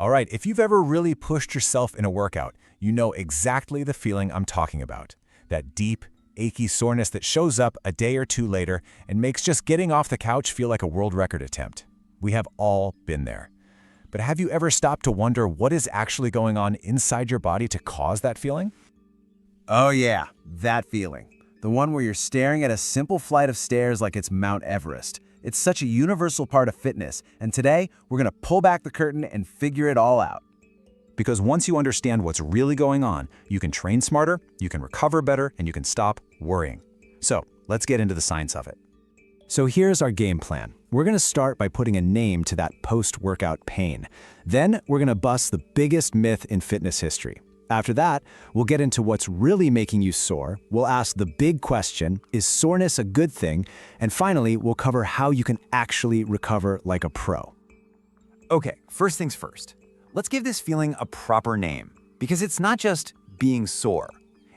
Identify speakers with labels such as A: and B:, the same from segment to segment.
A: All right, if you've ever really pushed yourself in a workout, you know exactly the feeling I'm talking about. That deep, achy soreness that shows up a day or two later and makes just getting off the couch feel like a world record attempt. We have all been there. But have you ever stopped to wonder what is actually going on inside your body to cause that feeling?
B: Oh yeah, that feeling. The one where you're staring at a simple flight of stairs like it's Mount Everest. It's such a universal part of fitness, and today we're going to pull back the curtain and figure it all out.
A: Because once you understand what's really going on, you can train smarter, you can recover better, and you can stop worrying. So let's get into the science of it. So here's our game plan. We're going to start by putting a name to that post-workout pain. Then we're going to bust the biggest myth in fitness history. After that, we'll get into what's really making you sore. We'll ask the big question, is soreness a good thing? And finally, we'll cover how you can actually recover like a pro.
C: Okay, first things first. Let's give this feeling a proper name, because it's not just being sore.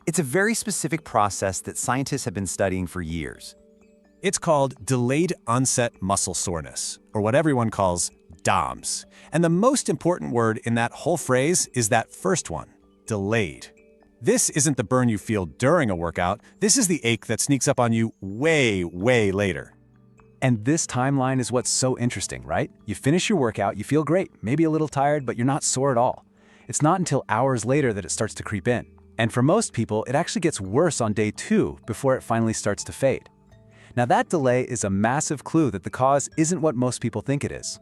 C: It's a very specific process that scientists have been studying for years.
A: It's called delayed onset muscle soreness, or what everyone calls DOMS. And the most important word in that whole phrase is that first one, delayed. This isn't the burn you feel during a workout. This is the ache that sneaks up on you way, way later.
D: And this timeline is what's so interesting, right? You finish your workout, you feel great, maybe a little tired, but you're not sore at all. It's not until hours later that it starts to creep in. And for most people, it actually gets worse on day 2 before it finally starts to fade. Now that delay is a massive clue that the cause isn't what most people think it is.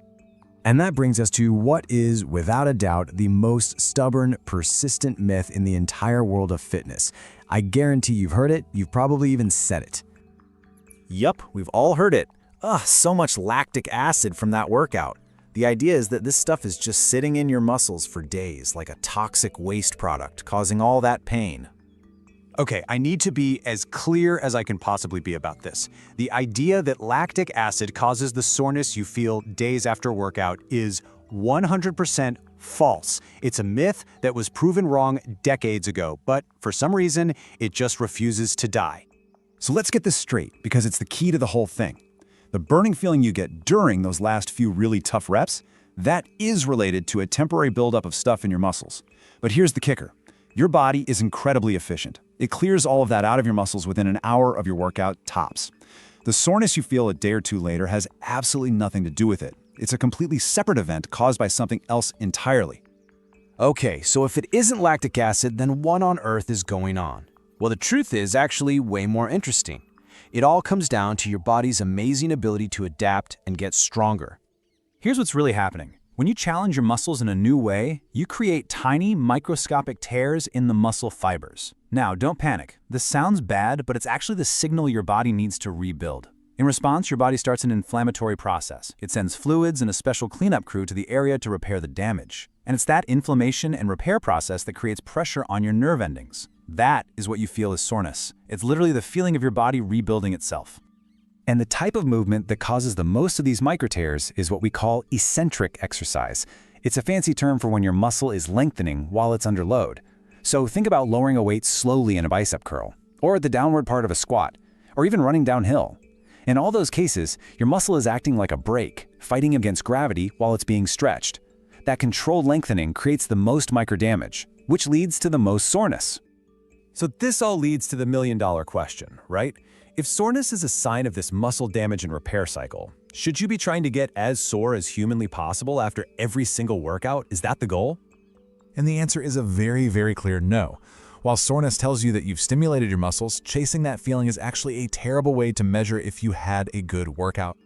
B: And that brings us to what is, without a doubt, the most stubborn, persistent myth in the entire world of fitness. I guarantee you've heard it, you've probably even said it.
E: Yup, we've all heard it. Ugh, so much lactic acid from that workout. The idea is that this stuff is just sitting in your muscles for days, like a toxic waste product, causing all that pain.
A: Okay, I need to be as clear as I can possibly be about this. The idea that lactic acid causes the soreness you feel days after workout is 100% false. It's a myth that was proven wrong decades ago, but for some reason, it just refuses to die.
B: So let's get this straight, because it's the key to the whole thing. The burning feeling you get during those last few really tough reps, that is related to a temporary buildup of stuff in your muscles. But here's the kicker. Your body is incredibly efficient. It clears all of that out of your muscles within an hour of your workout tops. The soreness you feel a day or two later has absolutely nothing to do with it. It's a completely separate event caused by something else entirely.
D: Okay, so if it isn't lactic acid, then what on earth is going on? Well, the truth is actually way more interesting. It all comes down to your body's amazing ability to adapt and get stronger.
F: Here's what's really happening. When you challenge your muscles in a new way, you create tiny, microscopic tears in the muscle fibers. Now, don't panic. This sounds bad, but it's actually the signal your body needs to rebuild. In response, your body starts an inflammatory process. It sends fluids and a special cleanup crew to the area to repair the damage. And it's that inflammation and repair process that creates pressure on your nerve endings. That is what you feel as soreness. It's literally the feeling of your body rebuilding itself.
D: And the type of movement that causes the most of these microtears is what we call eccentric exercise. It's a fancy term for when your muscle is lengthening while it's under load. So think about lowering a weight slowly in a bicep curl, or the downward part of a squat, or even running downhill. In all those cases, your muscle is acting like a brake, fighting against gravity while it's being stretched. That controlled lengthening creates the most microdamage, which leads to the most soreness.
A: So this all leads to the million-dollar question, right? If soreness is a sign of this muscle damage and repair cycle, should you be trying to get as sore as humanly possible after every single workout? Is that the goal?
G: And the answer is a very, very clear no. While soreness tells you that you've stimulated your muscles, chasing that feeling is actually a terrible way to measure if you had a good workout.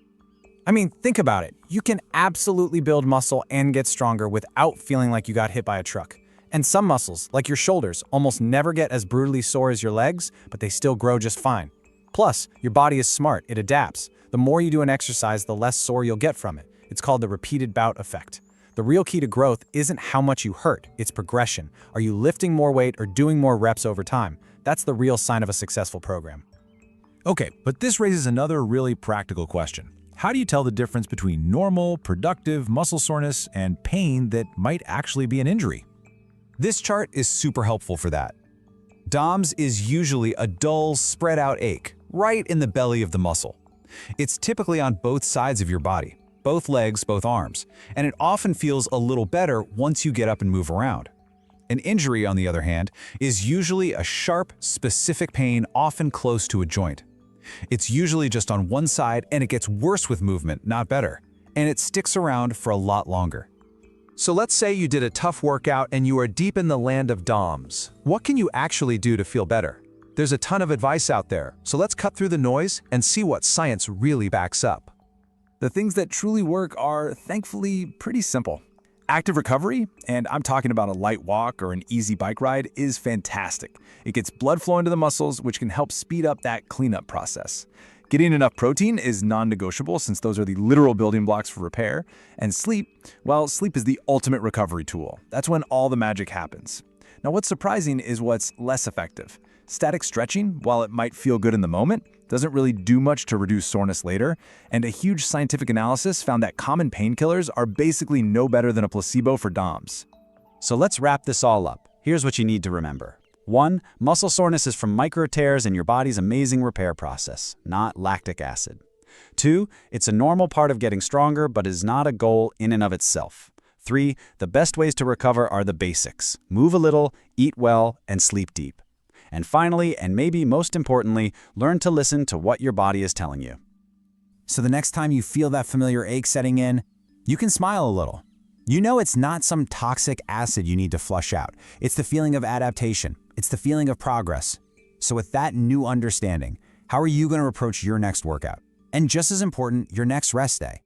H: I mean, think about it. You can absolutely build muscle and get stronger without feeling like you got hit by a truck. And some muscles, like your shoulders, almost never get as brutally sore as your legs, but they still grow just fine. Plus, your body is smart, it adapts. The more you do an exercise, the less sore you'll get from it. It's called the repeated bout effect. The real key to growth isn't how much you hurt, it's progression. Are you lifting more weight or doing more reps over time? That's the real sign of a successful program.
G: Okay, but this raises another really practical question. How do you tell the difference between normal, productive muscle soreness and pain that might actually be an injury?
A: This chart is super helpful for that. DOMS is usually a dull, spread-out ache, right in the belly of the muscle. It's typically on both sides of your body. both legs, both arms, and it often feels a little better once you get up and move around. An injury, on the other hand, is usually a sharp, specific pain often close to a joint. It's usually just on one side and it gets worse with movement, not better, and it sticks around for a lot longer. So let's say you did a tough workout and you are deep in the land of DOMS. What can you actually do to feel better? There's a ton of advice out there, so let's cut through the noise and see what science really backs up.
H: The things that truly work are, thankfully, pretty simple. Active recovery, and I'm talking about a light walk or an easy bike ride, is fantastic. It gets blood flowing to the muscles, which can help speed up that cleanup process. Getting enough protein is non-negotiable since those are the literal building blocks for repair. And sleep, well, sleep is the ultimate recovery tool. That's when all the magic happens. Now, what's surprising is what's less effective. Static stretching, while it might feel good in the moment, doesn't really do much to reduce soreness later, and a huge scientific analysis found that common painkillers are basically no better than a placebo for DOMS.
D: So let's wrap this all up. Here's what you need to remember. 1. Muscle soreness is from micro tears in your body's amazing repair process, not lactic acid. 2. It's a normal part of getting stronger, but is not a goal in and of itself. 3. The best ways to recover are the basics. Move a little, eat well, and sleep deep. And finally, and maybe most importantly, learn to listen to what your body is telling you.
A: So the next time you feel that familiar ache setting in, you can smile a little. You know it's not some toxic acid you need to flush out. It's the feeling of adaptation. It's the feeling of progress. So with that new understanding, how are you going to approach your next workout? And just as important, your next rest day?